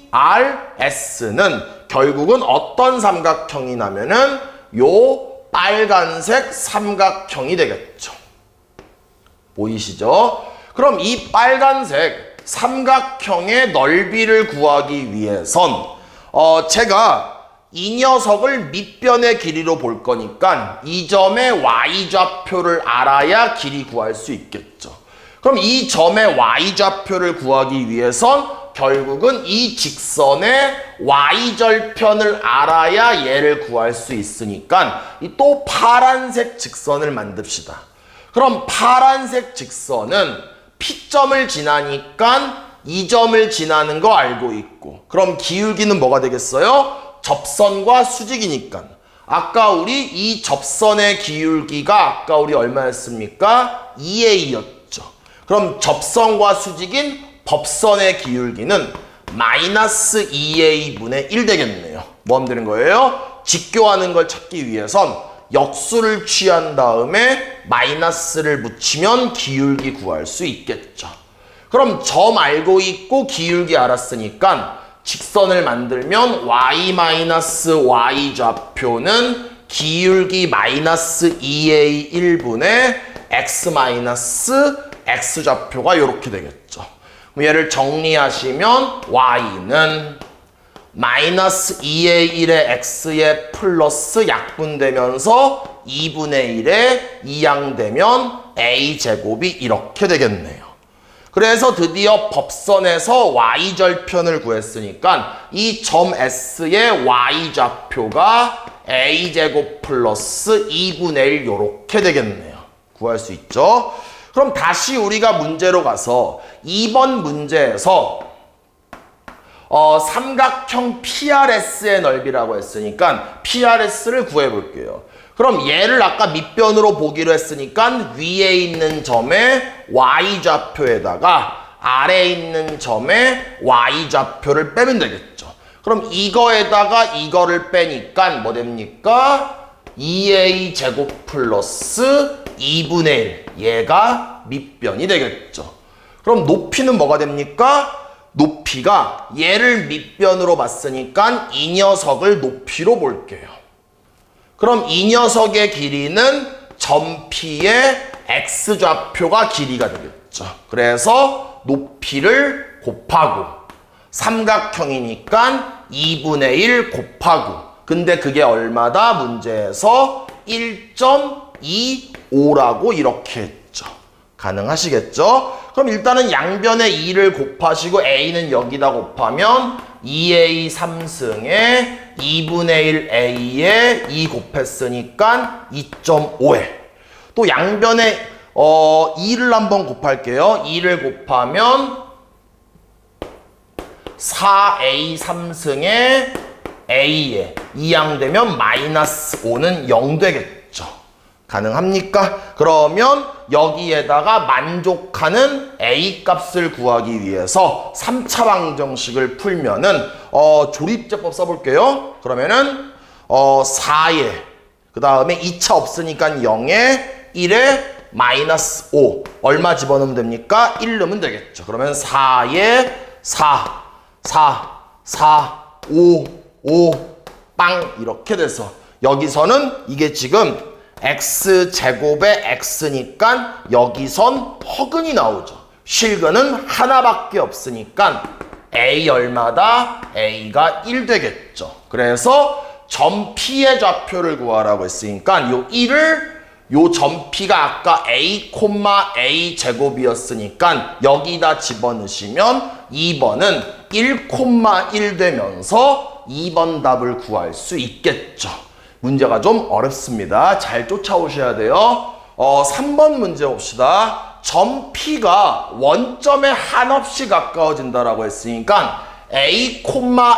PRS는 결국은 어떤 삼각형이냐면은 요 빨간색 삼각형이 되겠죠. 보이시죠? 그럼 이 빨간색 삼각형의 넓이를 구하기 위해선 제가 이 녀석을 밑변의 길이로 볼 거니까 이 점의 y좌표를 알아야 길이 구할 수 있겠죠. 그럼 이 점의 y좌표를 구하기 위해선 결국은 이 직선의 y절편을 알아야 얘를 구할 수 있으니까 또 파란색 직선을 만듭시다. 그럼 파란색 직선은 P점을 지나니까 이 점을 지나는 거 알고 있고, 그럼 기울기는 뭐가 되겠어요? 접선과 수직이니까 아까 우리 이 접선의 기울기가 아까 우리 얼마였습니까? 2a였죠. 그럼 접선과 수직인 법선의 기울기는 마이너스 2a분의 1 되겠네요. 뭐 하면 되는 거예요? 직교하는 걸 찾기 위해선 역수를 취한 다음에 마이너스를 붙이면 기울기 구할 수 있겠죠. 그럼 점 알고 있고 기울기 알았으니까 직선을 만들면 y-y 좌표는 기울기 마이너스 2a 1분의 x-x 좌표가 이렇게 되겠죠. 그럼 얘를 정리하시면 y는 마이너스 2의 1의 x에 플러스 약분되면서 2분의 1에 이항되면 a제곱이 이렇게 되겠네요. 그래서 드디어 법선에서 y절편을 구했으니까 이 점 S의 y좌표가 a제곱 플러스 2분의 1 이렇게 되겠네요. 구할 수 있죠? 그럼 다시 우리가 문제로 가서 2번 문제에서 삼각형 PRS의 넓이라고 했으니까 PRS를 구해볼게요. 그럼 얘를 아까 밑변으로 보기로 했으니까 위에 있는 점의 y좌표에다가 아래에 있는 점의 y좌표를 빼면 되겠죠. 그럼 이거에다가 이거를 빼니까 뭐 됩니까? 2a 제곱 플러스 2분의 1 얘가 밑변이 되겠죠. 그럼 높이는 뭐가 됩니까? 높이가 얘를 밑변으로 봤으니까 이 녀석을 높이로 볼게요. 그럼 이 녀석의 길이는 점 P의 x좌표가 길이가 되겠죠. 그래서 높이를 곱하고 삼각형이니까 2분의 1 곱하고, 근데 그게 얼마다? 문제에서 1.25라고 이렇게 했죠. 가능하시겠죠? 그럼 일단은 양변에 2를 곱하시고 a는 여기다 곱하면 2a 3승에 2분의 1a에 2 곱했으니까 2.5에 또 양변에 2를 한번 곱할게요. 2를 곱하면 4a 3승에 a에 이항되면 마이너스 5는 0 되겠죠. 가능합니까? 그러면 여기에다가 만족하는 a 값을 구하기 위해서 3차 방정식을 풀면은 조립제법 써볼게요. 그러면은 4에 그 다음에 2차 없으니까 0에 1에 마이너스 5 얼마 집어넣으면 됩니까? 1 넣으면 되겠죠. 그러면 4에 4 5 빵 이렇게 돼서 여기서는 이게 지금 x제곱의 x니까 여기선 허근이 나오죠. 실근은 하나밖에 없으니까 a 얼마다? a가 1 되겠죠. 그래서 점 P의 좌표를 구하라고 했으니까 요 1을 요 점 P가 아까 a, a 제곱이었으니까 여기다 집어넣으시면 2번은 1,1 되면서 2번 답을 구할 수 있겠죠. 문제가 좀 어렵습니다. 잘 쫓아오셔야 돼요. 3번 문제 봅시다. 점 P가 원점에 한없이 가까워진다라고 했으니까 a,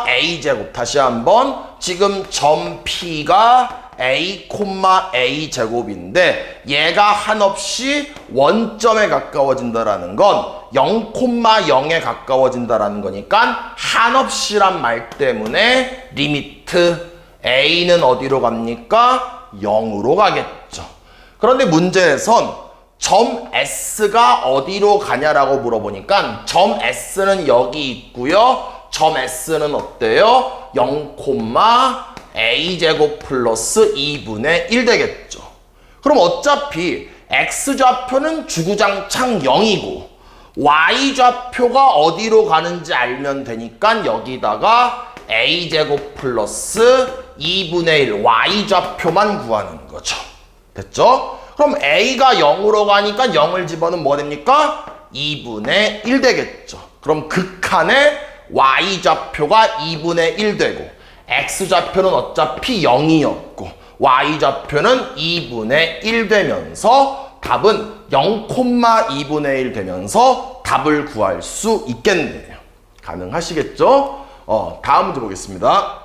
a 제곱 다시 한번 지금 점 P가 a, a 제곱인데 얘가 한없이 원점에 가까워진다라는 건 0,0에 가까워진다라는 거니까 한없이란 말 때문에 리미트 a는 어디로 갑니까? 0으로 가겠죠. 그런데 문제에선 점 S가 어디로 가냐라고 물어보니까 점 S는 여기 있고요. 점 S는 어때요? 0, a제곱 플러스 2분의 1 되겠죠. 그럼 어차피 X좌표는 주구장창 0이고 Y좌표가 어디로 가는지 알면 되니까 여기다가 a제곱 플러스 2분의 1 Y좌표만 구하는 거죠. 됐죠? 그럼 a가 0으로 가니까 0을 집어넣으면 뭐 됩니까? 2분의 1 되겠죠. 그럼 극한에 y좌표가 2분의 1 되고 x좌표는 어차피 0이었고 y좌표는 2분의 1 되면서 답은 0,2분의 1 되면서 답을 구할 수 있겠네요. 가능하시겠죠? 다음 문제 보겠습니다.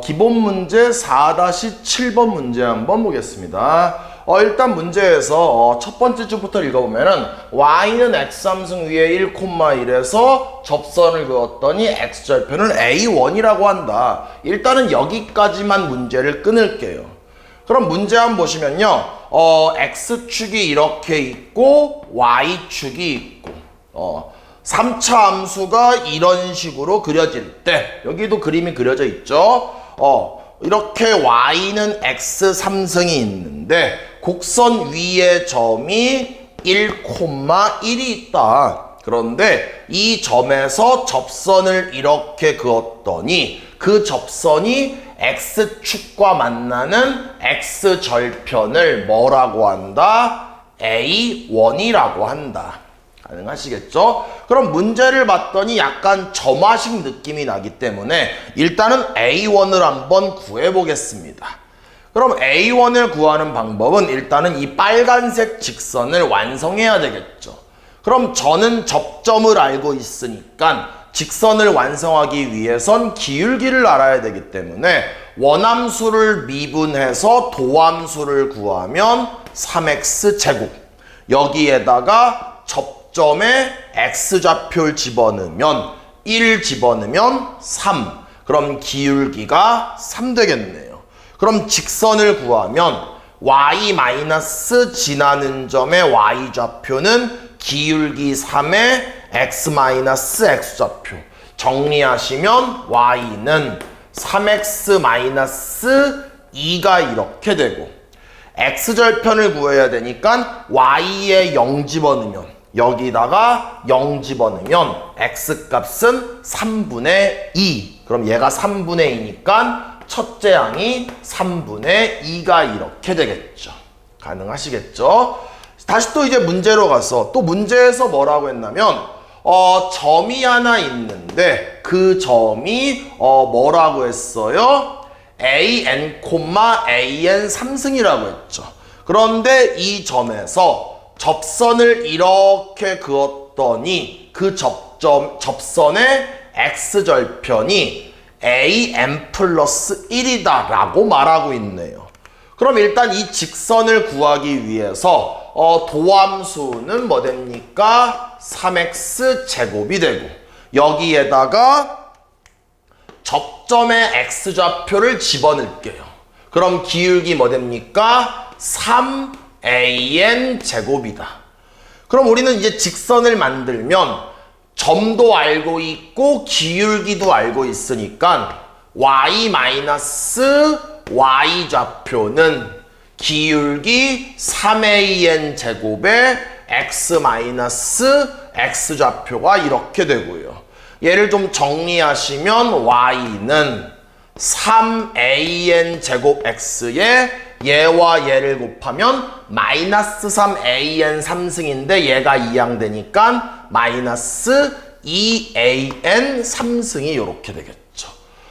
기본 문제 4-7번 문제 한번 보겠습니다. 일단 문제에서 첫 번째 줄부터 읽어보면은 y는 x3승 위에 1,1에서 접선을 그었더니 x절편을 a1이라고 한다. 일단은 여기까지만 문제를 끊을게요. 그럼 문제 한번 보시면요. x축이 이렇게 있고 y축이 있고 3차 함수가 이런 식으로 그려질 때 여기도 그림이 그려져 있죠. 이렇게 y는 x3승이 있는데 곡선 위에 점이 1,1이 있다. 그런데 이 점에서 접선을 이렇게 그었더니 그 접선이 x축과 만나는 x절편을 뭐라고 한다? a1이라고 한다. 가능하시겠죠? 그럼 문제를 봤더니 약간 점화식 느낌이 나기 때문에 일단은 A1을 한번 구해보겠습니다. 그럼 A1을 구하는 방법은 일단은 이 빨간색 직선을 완성해야 되겠죠. 그럼 저는 접점을 알고 있으니까 직선을 완성하기 위해선 기울기를 알아야 되기 때문에 원함수를 미분해서 도함수를 구하면 3x제곱 여기에다가 접점에 x좌표를 집어넣으면 1 집어넣으면 3 그럼 기울기가 3 되겠네요. 그럼 직선을 구하면 y- 지나는 점의 y좌표는 기울기 3의 x-x좌표 정리하시면 y는 3x-2가 이렇게 되고 x절편을 구해야 되니까 y에 0 집어넣으면 여기다가 0 집어넣으면 x값은 3분의 2 그럼 얘가 3분의 2니까 첫째 항이 3분의 2가 이렇게 되겠죠. 가능하시겠죠? 다시 또 이제 문제로 가서 또 문제에서 뭐라고 했냐면 점이 하나 있는데 그 점이 뭐라고 했어요? an, an 3승이라고 했죠. 그런데 이 점에서 접선을 이렇게 그었더니 그 접선의 x절편이 am 플러스 1이다 라고 말하고 있네요. 그럼 일단 이 직선을 구하기 위해서 도함수는 뭐 됩니까? 3x제곱이 되고 여기에다가 접점의 x좌표를 집어넣을게요. 그럼 기울기 뭐 됩니까? 3an 제곱이다. 그럼 우리는 이제 직선을 만들면 점도 알고 있고 기울기도 알고 있으니까 y- y좌표는 기울기 3an 제곱에 x-x좌표가 이렇게 되고요. 얘를 좀 정리하시면 y는 3an 제곱 x에 얘와 얘를 곱하면 마이너스 3an 3승인데 얘가 2항 되니까 마이너스 2an 3승이 이렇게 되겠죠.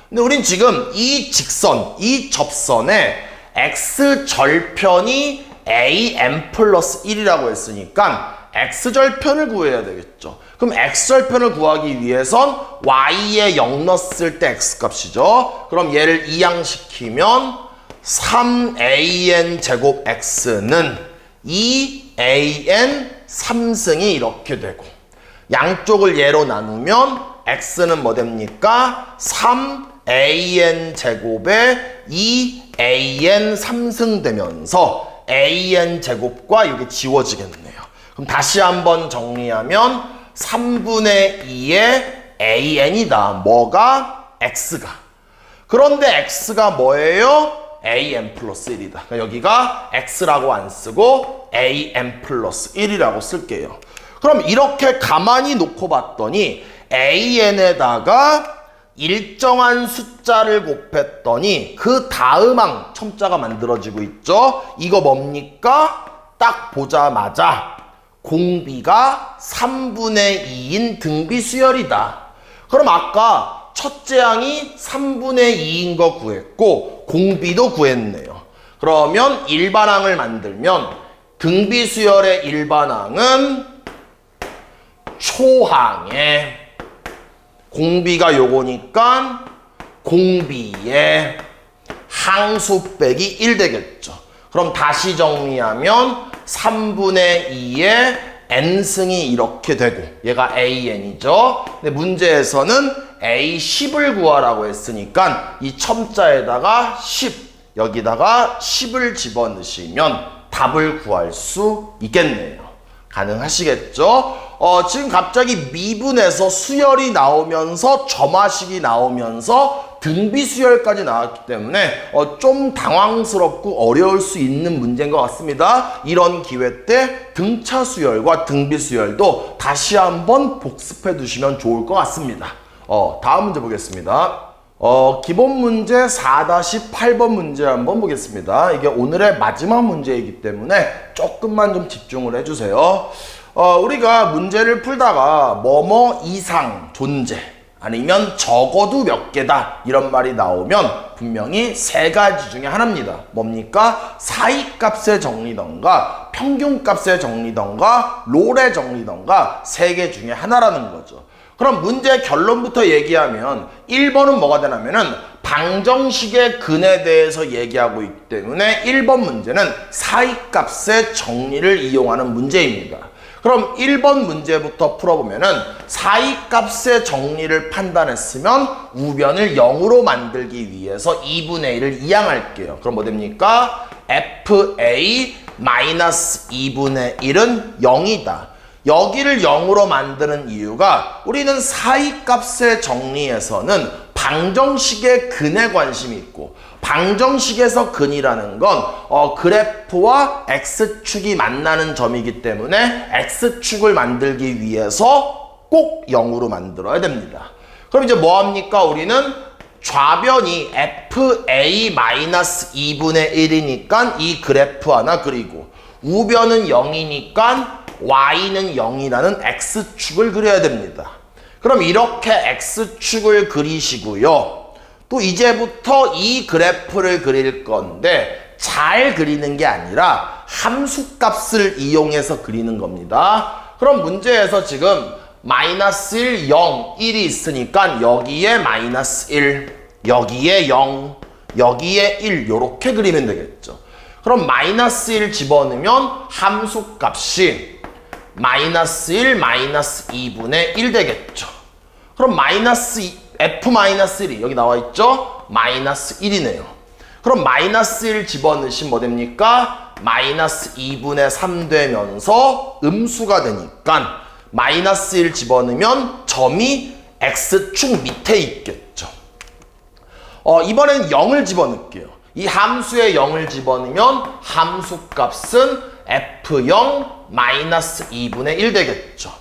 근데 우린 지금 이 직선, 이 접선에 x절편이 am 플러스 1이라고 했으니까 x절편을 구해야 되겠죠. 그럼 x절편을 구하기 위해선 y에 0 넣었을 때 x값이죠. 그럼 얘를 이항시키면 3an 제곱 x는 2an 3승이 이렇게 되고 양쪽을 예로 나누면 x는 뭐 됩니까? 3an 제곱에 2an 3승 되면서 an 제곱과 이게 지워지겠네요. 그럼 다시 한번 정리하면 3분의 2의 an이다. 뭐가? x가. 그런데 x가 뭐예요? an 플러스 1이다. 그러니까 여기가 x라고 안 쓰고 an 플러스 1이라고 쓸게요. 그럼 이렇게 가만히 놓고 봤더니 an에다가 일정한 숫자를 곱했더니 그 다음 항 첨자가 만들어지고 있죠. 이거 뭡니까? 딱 보자마자 공비가 3분의 2인 등비수열이다. 그럼 아까 첫째 항이 3분의 2인 거 구했고 공비도 구했네요. 그러면 일반항을 만들면 등비수열의 일반항은 초항에 공비가 요거니까 공비에 항수 빼기 1 되겠죠. 그럼 다시 정리하면 3분의 2의 n승이 이렇게 되고 얘가 an이죠. 근데 문제에서는 a10을 구하라고 했으니까 이 첨자에다가 10 여기다가 10을 집어넣으시면 답을 구할 수 있겠네요. 가능하시겠죠? 지금 갑자기 미분에서 수열이 나오면서 점화식이 나오면서 등비수열까지 나왔기 때문에 좀 당황스럽고 어려울 수 있는 문제인 것 같습니다. 이런 기회 때 등차수열과 등비수열도 다시 한번 복습해 두시면 좋을 것 같습니다. 다음 문제 보겠습니다. 기본 문제 4-8번 문제 한번 보겠습니다. 이게 오늘의 마지막 문제이기 때문에 조금만 좀 집중을 해주세요. 우리가 문제를 풀다가 뭐뭐 이상 존재 아니면 적어도 몇 개다 이런 말이 나오면 분명히 세 가지 중에 하나입니다. 뭡니까? 사이값의 정리던가 평균값의 정리던가 롤의 정리던가 세 개 중에 하나라는 거죠. 그럼 문제 결론부터 얘기하면 1번은 뭐가 되냐면은 방정식의 근에 대해서 얘기하고 있기 때문에 1번 문제는 사이값의 정리를 이용하는 문제입니다. 그럼 1번 문제부터 풀어보면은 사이값의 정리를 판단했으면 우변을 0으로 만들기 위해서 2분의 1을 이항할게요. 그럼 뭐 됩니까? fa 마이너스 2분의 1은 0이다. 여기를 0으로 만드는 이유가 우리는 사이값의 정리에서는 방정식의 근에 관심이 있고 방정식에서 근이라는 건 그래프와 x축이 만나는 점이기 때문에 x축을 만들기 위해서 꼭 0으로 만들어야 됩니다. 그럼 이제 뭐 합니까? 우리는 좌변이 fa-2분의 1이니까 이 그래프 하나 그리고 우변은 0이니까 y는 0이라는 x축을 그려야 됩니다. 그럼 이렇게 x축을 그리시고요. 또 이제부터 이 그래프를 그릴 건데 잘 그리는 게 아니라 함수값을 이용해서 그리는 겁니다. 그럼 문제에서 지금 마이너스 1, 0, 1이 있으니까 여기에 마이너스 1, 여기에 0, 여기에 1 이렇게 그리면 되겠죠. 그럼 마이너스 1 집어넣으면 함수값이 마이너스 1, 마이너스 2분의 1 되겠죠. 그럼 f-1이 여기 나와 있죠? 마이너스 1이네요. 그럼 마이너스 1 집어넣으시면 뭐 됩니까? 마이너스 2분의 3 되면서 음수가 되니까 마이너스 1 집어넣으면 점이 x축 밑에 있겠죠. 이번엔 0을 집어넣을게요. 이 함수에 0을 집어넣으면 함수값은 f0 마이너스 2분의 1 되겠죠.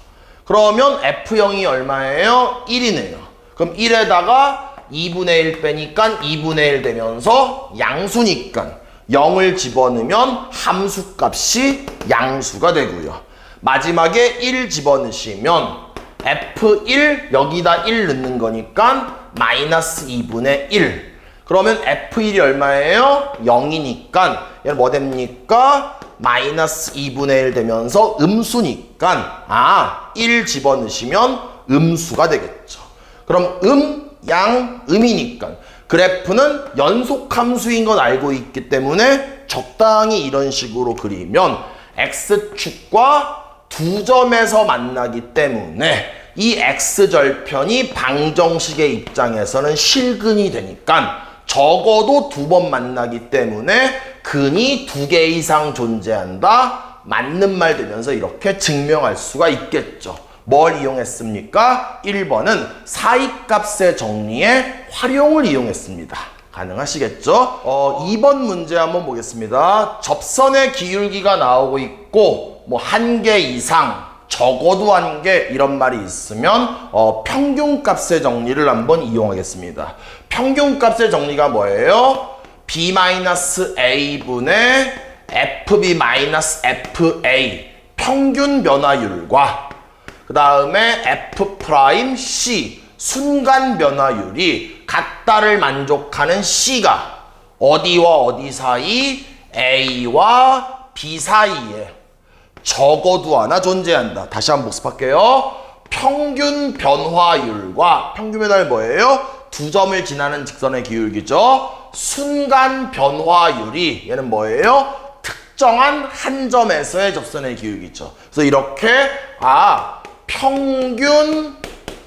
그러면 f0이 얼마예요? 1이네요. 그럼 1에다가 2분의 1 빼니까 2분의 1 되면서 양수니까 0을 집어넣으면 함수값이 양수가 되고요. 마지막에 1 집어넣으시면 f1 여기다 1 넣는 거니까 마이너스 2분의 1. 그러면 f1이 얼마예요? 0이니까 얘는 뭐 됩니까? 마이너스 2분의 1 되면서 음수니까 1 집어넣으시면 음수가 되겠죠. 그럼 양, 음이니까 그래프는 연속함수인 건 알고 있기 때문에 적당히 이런 식으로 그리면 x축과 두 점에서 만나기 때문에 이 x절편이 방정식의 입장에서는 실근이 되니까 적어도 두 번 만나기 때문에 근이 2개 이상 존재한다. 맞는 말 되면서 이렇게 증명할 수가 있겠죠. 뭘 이용했습니까? 1번은 사이값의 정리에 활용을 이용했습니다. 가능하시겠죠? 2번 문제 한번 보겠습니다. 접선의 기울기가 나오고 있고 뭐 1개 이상 적어도 1개 이런 말이 있으면 평균값의 정리를 한번 이용하겠습니다. 평균값의 정리가 뭐예요? b-a분의 fb-fa 평균 변화율과 그 다음에 f'c 순간 변화율이 같다를 만족하는 c가 어디와 어디 사이? a와 b 사이에 적어도 하나 존재한다. 다시 한번 복습할게요. 평균 변화율과 평균 변화율 뭐예요? 두 점을 지나는 직선의 기울기죠. 순간 변화율이 얘는 뭐예요? 특정한 한 점에서의 접선의 기울기죠. 그래서 이렇게 평균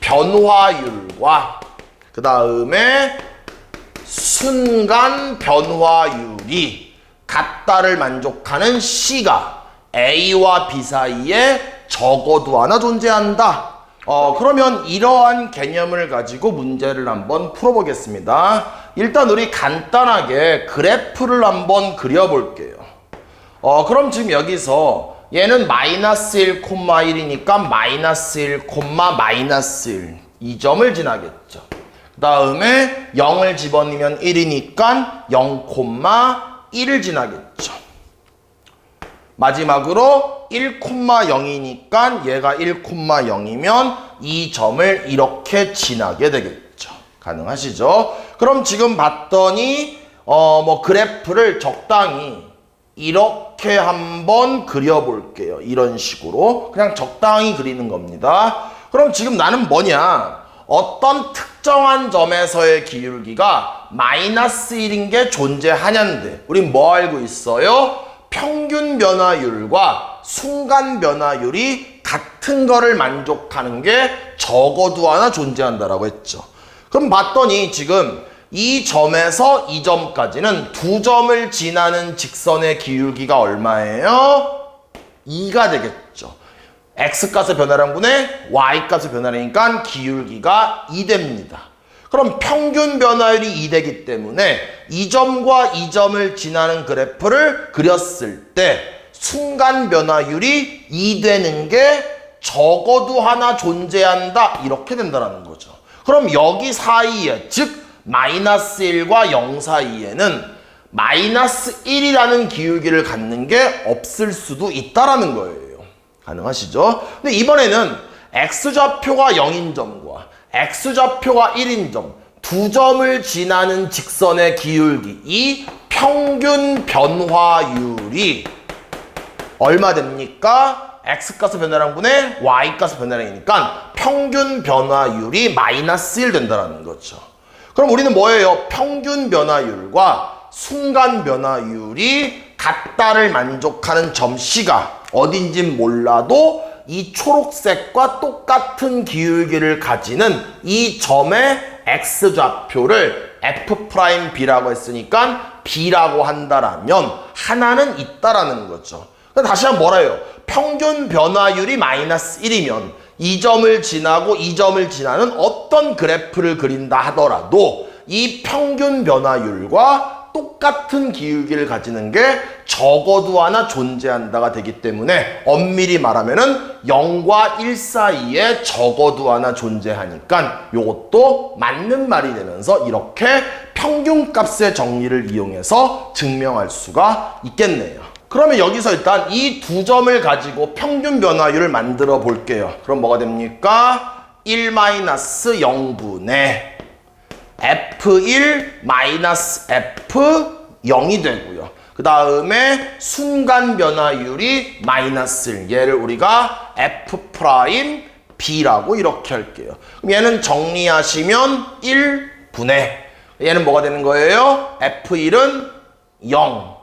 변화율과 그 다음에 순간 변화율이 같다를 만족하는 C가 A와 B 사이에 적어도 하나 존재한다. 그러면 이러한 개념을 가지고 문제를 한번 풀어보겠습니다. 일단 우리 간단하게 그래프를 한번 그려볼게요. 그럼 지금 여기서 얘는 마이너스 1, 1이니까 마이너스 1, 마이너스 1 이 점을 지나겠죠. 그 다음에 0을 집어넣으면 1이니까 0, 1을 지나겠죠. 마지막으로 1, 0이니까 얘가 1, 0이면 이 점을 이렇게 지나게 되겠죠. 가능하시죠? 그럼 지금 봤더니 그래프를 적당히 이렇게 한번 그려볼게요. 이런 식으로 그냥 적당히 그리는 겁니다. 그럼 지금 나는 뭐냐? 어떤 특정한 점에서의 기울기가 마이너스 1인 게 존재하냐인데 우린 뭐 알고 있어요? 평균 변화율과 순간 변화율이 같은 거를 만족하는 게 적어도 하나 존재한다라고 했죠. 그럼 봤더니 지금 이 점에서 이 점까지는 두 점을 지나는 직선의 기울기가 얼마예요? 2가 되겠죠. x값의 변화량분의 y값의 변화량이니까 기울기가 2 됩니다. 그럼 평균 변화율이 2 되기 때문에 이 점과 이 점을 지나는 그래프를 그렸을 때 순간 변화율이 2 되는 게 적어도 하나 존재한다. 이렇게 된다는 거죠. 그럼 여기 사이에 즉 마이너스 1과 0 사이에는 마이너스 1이라는 기울기를 갖는 게 없을 수도 있다라는 거예요. 가능하시죠? 근데 이번에는 x좌표가 0인 점과 x좌표가 1인 점, 두 점을 지나는 직선의 기울기, 이 평균 변화율이 얼마 됩니까? x값의 변화량분의 y값의 변화량이니까 평균 변화율이 마이너스 1 된다는 거죠. 그럼 우리는 뭐예요? 평균 변화율과 순간 변화율이 같다를 만족하는 점 C가 어딘진 몰라도 이 초록색과 똑같은 기울기를 가지는 이 점의 x좌표를 f'B라고 했으니까 B라고 한다라면 하나는 있다라는 거죠. 다시 한번 뭐라 해요? 평균 변화율이 마이너스 1이면 이 점을 지나고 이 점을 지나는 어떤 그래프를 그린다 하더라도 이 평균 변화율과 똑같은 기울기를 가지는 게 적어도 하나 존재한다가 되기 때문에 엄밀히 말하면은 0과 1 사이에 적어도 하나 존재하니까 요것도 맞는 말이 되면서 이렇게 평균값의 정리를 이용해서 증명할 수가 있겠네요. 그러면 여기서 일단 이 두 점을 가지고 평균 변화율을 만들어 볼게요. 그럼 뭐가 됩니까? 1-0분의 F1 마이너스 F0이 되고요. 그 다음에 순간 변화율이 마이너스 1. 얘를 우리가 F'B라고 이렇게 할게요. 그럼 얘는 정리하시면 1분의 얘는 뭐가 되는 거예요? F1은 0,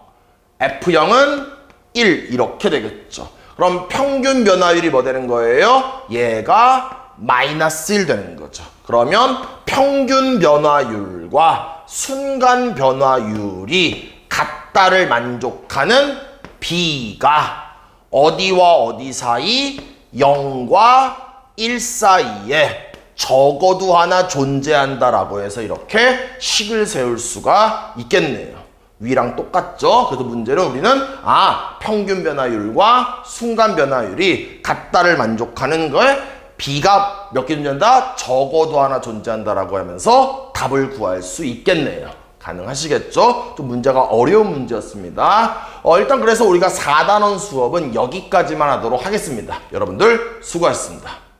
F0은 1 이렇게 되겠죠. 그럼 평균 변화율이 뭐 되는 거예요? 얘가 마이너스 1 되는 거죠. 그러면 평균 변화율과 순간 변화율이 같다를 만족하는 B가 어디와 어디 사이? 0과 1 사이에 적어도 하나 존재한다라고 해서 이렇게 식을 세울 수가 있겠네요. 위랑 똑같죠? 그래서 문제는 우리는 평균 변화율과 순간 변화율이 같다를 만족하는 걸 B가 몇 개 존재한다? 적어도 하나 존재한다라고 하면서 답을 구할 수 있겠네요. 가능하시겠죠? 좀 문제가 어려운 문제였습니다. 일단 그래서 우리가 4단원 수업은 여기까지만 하도록 하겠습니다. 여러분들 수고하셨습니다.